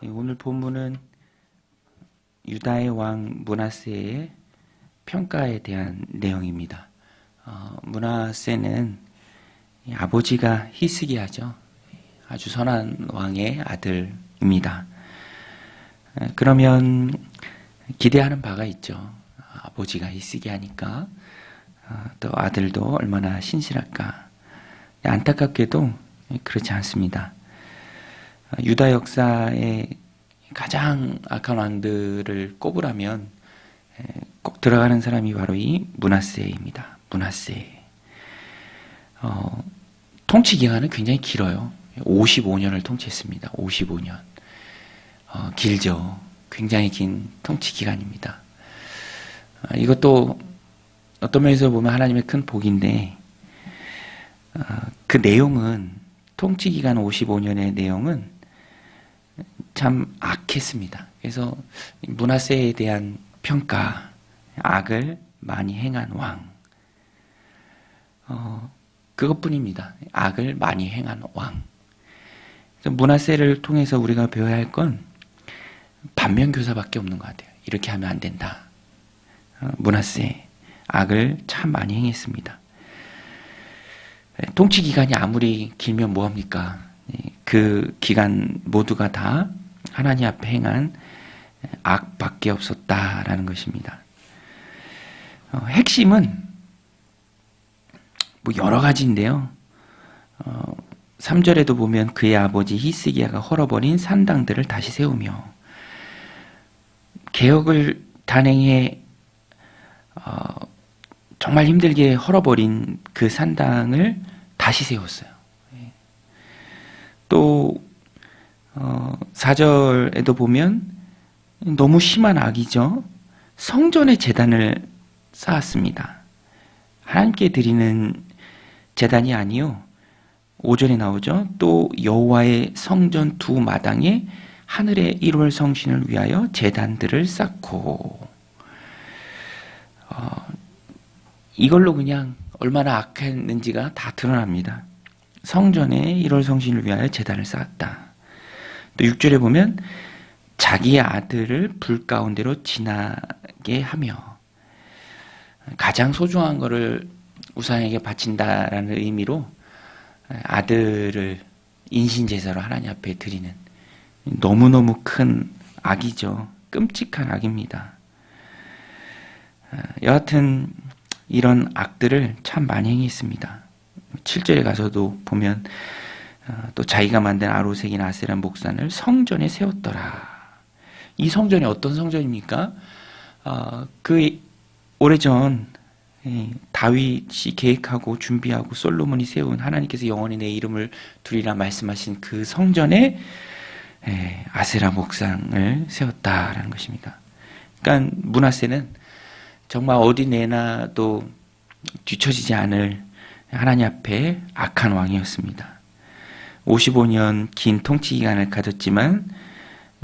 오늘 본문은 유다의 왕 므낫세의 평가에 대한 내용입니다. 므낫세는 아버지가 히스기야죠. 아주 선한 왕의 아들입니다. 그러면 기대하는 바가 있죠. 아버지가 히스기야니까 또 아들도 얼마나 신실할까. 안타깝게도 그렇지 않습니다. 유다 역사의 가장 악한 왕들을 꼽으라면 꼭 들어가는 사람이 바로 이 므낫세입니다. 므낫세. 통치 기간은 굉장히 길어요. 55년을 통치했습니다. 55년. 길죠. 굉장히 긴 통치 기간입니다. 이것도 어떤 면에서 보면 하나님의 큰 복인데, 그 내용은, 통치 기간 55년의 내용은 참 악했습니다. 그래서 므낫세에 대한 평가, 악을 많이 행한 왕, 그것뿐입니다. 악을 많이 행한 왕. 므낫세를 통해서 우리가 배워야 할 건 반면교사밖에 없는 것 같아요. 이렇게 하면 안 된다. 므낫세, 악을 참 많이 행했습니다. 통치 기간이 아무리 길면 뭐합니까? 그 기간 모두가 다 하나님 앞에 행한 악밖에 없었다라는 것입니다. 핵심은 뭐 여러 가지인데요. 3절에도 보면 그의 아버지 히스기야가 헐어버린 산당들을 다시 세우며, 개혁을 단행해 정말 힘들게 헐어버린 그 산당을 다시 세웠어요. 또 4절에도 보면 너무 심한 악이죠. 성전의 제단을 쌓았습니다. 하나님께 드리는 제단이 아니요. 5절에 나오죠. 또 여호와의 성전 두 마당에 하늘의 1월 성신을 위하여 제단들을 쌓고, 이걸로 그냥 얼마나 악했는지가 다 드러납니다. 성전에 1월 성신을 위하여 제단을 쌓았다. 또 6절에 보면 자기의 아들을 불 가운데로 지나게 하며, 가장 소중한 것을 우상에게 바친다라는 의미로 아들을 인신제사로 하나님 앞에 드리는 너무너무 큰 악이죠. 끔찍한 악입니다. 여하튼 이런 악들을 참 많이 행했습니다. 7절에 가서도 보면 또 자기가 만든 아로색이나 아세라 목산을 성전에 세웠더라. 이 성전이 어떤 성전입니까? 그 오래전 다윗이 계획하고 준비하고 솔로몬이 세운, 하나님께서 영원히 내 이름을 두리라 말씀하신 그 성전에 아세라 목상을 세웠다라는 것입니다. 그러니까 므낫세는 정말 어디 내놔도 뒤처지지 않을 하나님 앞에 악한 왕이었습니다. 55년 긴 통치 기간을 가졌지만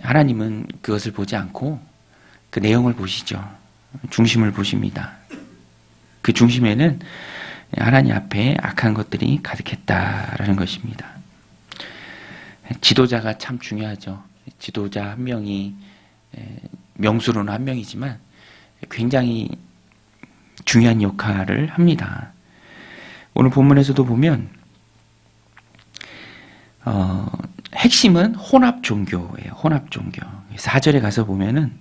하나님은 그것을 보지 않고 그 내용을 보시죠. 중심을 보십니다. 그 중심에는 하나님 앞에 악한 것들이 가득했다라는 것입니다. 지도자가 참 중요하죠. 지도자 한 명이, 명수로는 한 명이지만 굉장히 중요한 역할을 합니다. 오늘 본문에서도 보면 핵심은 혼합 종교예요. 혼합 종교. 4절에 가서 보면은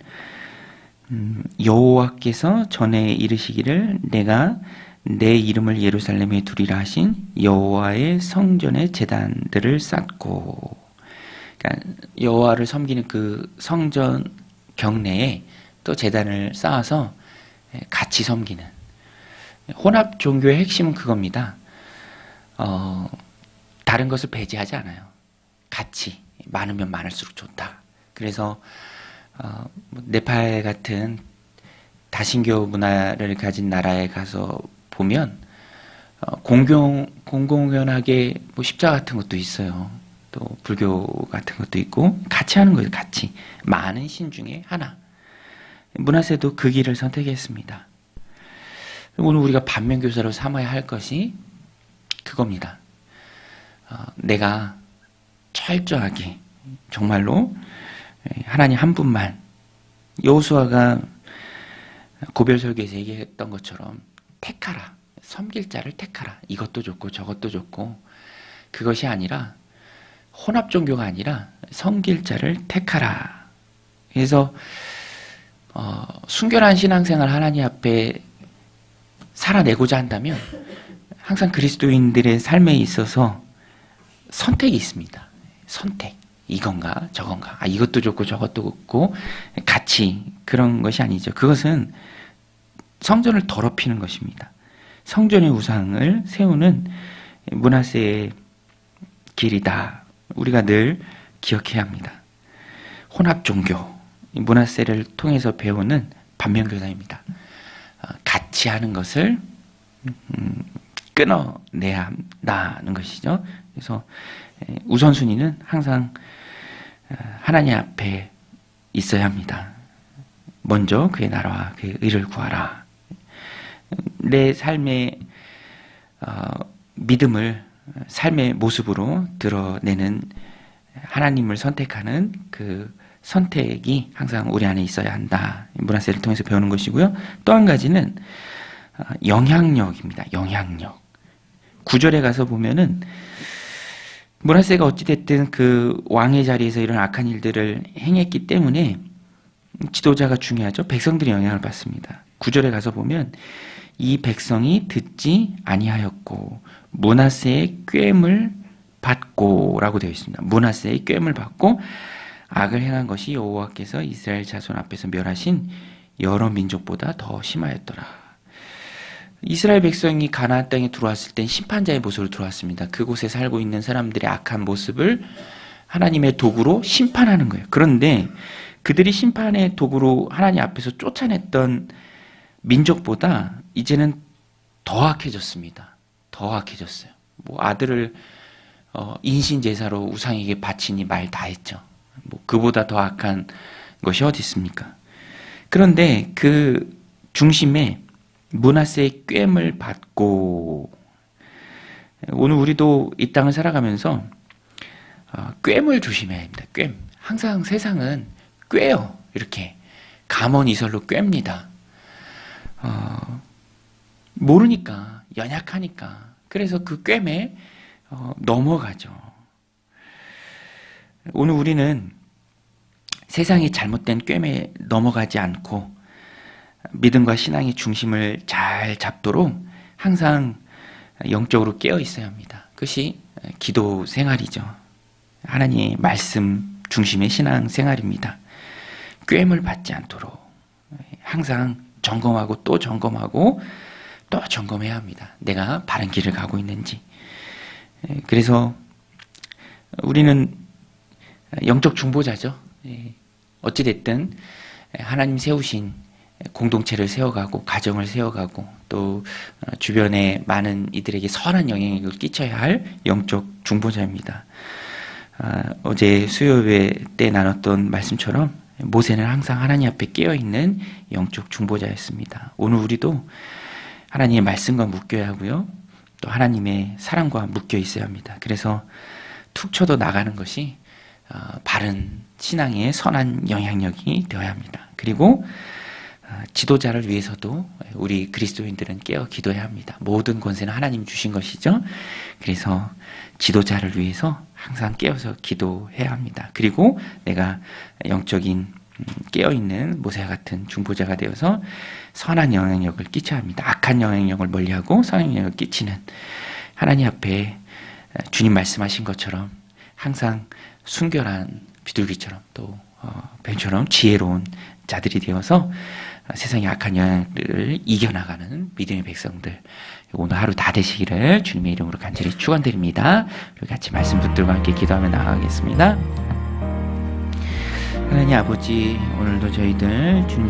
여호와께서 전에 이르시기를 내가 내 이름을 예루살렘에 두리라 하신 여호와의 성전의 제단들을 쌓고, 그러니까 여호와를 섬기는 그 성전 경내에 또 제단을 쌓아서 같이 섬기는, 혼합 종교의 핵심은 그겁니다. 다른 것을 배제하지 않아요. 같이 많으면 많을수록 좋다. 그래서 네팔 같은 다신교 문화를 가진 나라에 가서 보면 공공연하게 뭐 십자 같은 것도 있어요. 또 불교 같은 것도 있고 같이 하는 거예요. 같이 많은 신 중에 하나. 므낫세도 그 길을 선택했습니다. 오늘 우리가 반면교사로 삼아야 할 것이 그겁니다. 내가 철저하게 정말로 하나님 한 분만, 여호수아가 고별 설교에서 얘기했던 것처럼 택하라, 섬길 자를 택하라. 이것도 좋고 저것도 좋고, 그것이 아니라 혼합 종교가 아니라 섬길 자를 택하라. 그래서 순결한 신앙생활 하나님 앞에 살아내고자 한다면 항상 그리스도인들의 삶에 있어서 선택이 있습니다. 선택. 이건가 저건가. 이것도 좋고 저것도 좋고 같이, 그런 것이 아니죠. 그것은 성전을 더럽히는 것입니다. 성전의 우상을 세우는 므낫세의 길이다. 우리가 늘 기억해야 합니다. 혼합 종교, 므낫세를 통해서 배우는 반면교사입니다. 같이 하는 것을 끊어내야 한다는 것이죠. 그래서 우선순위는 항상 하나님 앞에 있어야 합니다. 먼저 그의 나라와 그의 의를 구하라. 내 삶의 믿음을 삶의 모습으로 드러내는, 하나님을 선택하는 그 선택이 항상 우리 안에 있어야 한다. 므낫세를 통해서 배우는 것이고요. 또 한 가지는 영향력입니다. 영향력. 9절에 가서 보면은 므낫세가 어찌됐든 그 왕의 자리에서 이런 악한 일들을 행했기 때문에 지도자가 중요하죠. 백성들이 영향을 받습니다. 9절에 가서 보면 이 백성이 듣지 아니하였고 므낫세의 꾀임을 받고 라고 되어 있습니다. 므낫세의 꾀임을 받고 악을 행한 것이 여호와께서 이스라엘 자손 앞에서 멸하신 여러 민족보다 더 심하였더라. 이스라엘 백성이 가나안 땅에 들어왔을 땐 심판자의 모습으로 들어왔습니다. 그곳에 살고 있는 사람들의 악한 모습을 하나님의 도구로 심판하는 거예요. 그런데 그들이 심판의 도구로 하나님 앞에서 쫓아냈던 민족보다 이제는 더 악해졌습니다. 더 악해졌어요. 뭐 아들을 인신제사로 우상에게 바치니 말 다 했죠. 뭐 그보다 더 악한 것이 어디 있습니까? 그런데 그 중심에 므낫세의 꾀임을 받고, 오늘 우리도 이 땅을 살아가면서 꾀임을 조심해야 합니다. 꾀임. 항상 세상은 꾀요. 이렇게 감언이설로 꾀입니다. 모르니까, 연약하니까. 그래서 그 꾀임에 넘어가죠. 오늘 우리는 세상이 잘못된 꾀임에 넘어가지 않고 믿음과 신앙의 중심을 잘 잡도록 항상 영적으로 깨어 있어야 합니다. 그것이 기도 생활이죠. 하나님의 말씀 중심의 신앙 생활입니다. 꾀임을 받지 않도록 항상 점검하고 또 점검하고 또 점검해야 합니다. 내가 바른 길을 가고 있는지. 그래서 우리는 영적 중보자죠. 어찌됐든 하나님 세우신 공동체를 세워가고 가정을 세워가고 또 주변에 많은 이들에게 선한 영향력을 끼쳐야 할 영적 중보자입니다. 어제 수요예배 때 나눴던 말씀처럼 모세는 항상 하나님 앞에 깨어있는 영적 중보자였습니다. 오늘 우리도 하나님의 말씀과 묶여야 하고요. 또 하나님의 사랑과 묶여 있어야 합니다. 그래서 툭 쳐도 나가는 것이 바른 신앙의 선한 영향력이 되어야 합니다. 그리고 지도자를 위해서도 우리 그리스도인들은 깨어 기도해야 합니다. 모든 권세는 하나님 주신 것이죠. 그래서 지도자를 위해서 항상 깨어서 기도해야 합니다. 그리고 내가 영적인 깨어있는 모세와 같은 중보자가 되어서 선한 영향력을 끼쳐야 합니다. 악한 영향력을 멀리하고 선한 영향력을 끼치는, 하나님 앞에 주님 말씀하신 것처럼 항상 순결한 비둘기처럼 또 뱀처럼 지혜로운 자들이 되어서 세상의 악한 영향을 이겨나가는 믿음의 백성들, 오늘 하루 다 되시기를 주님의 이름으로 간절히 축원드립니다. 우리 같이 말씀 붙들고 함께 기도하며 나아가겠습니다. 하나님 아버지, 오늘도 저희들 주님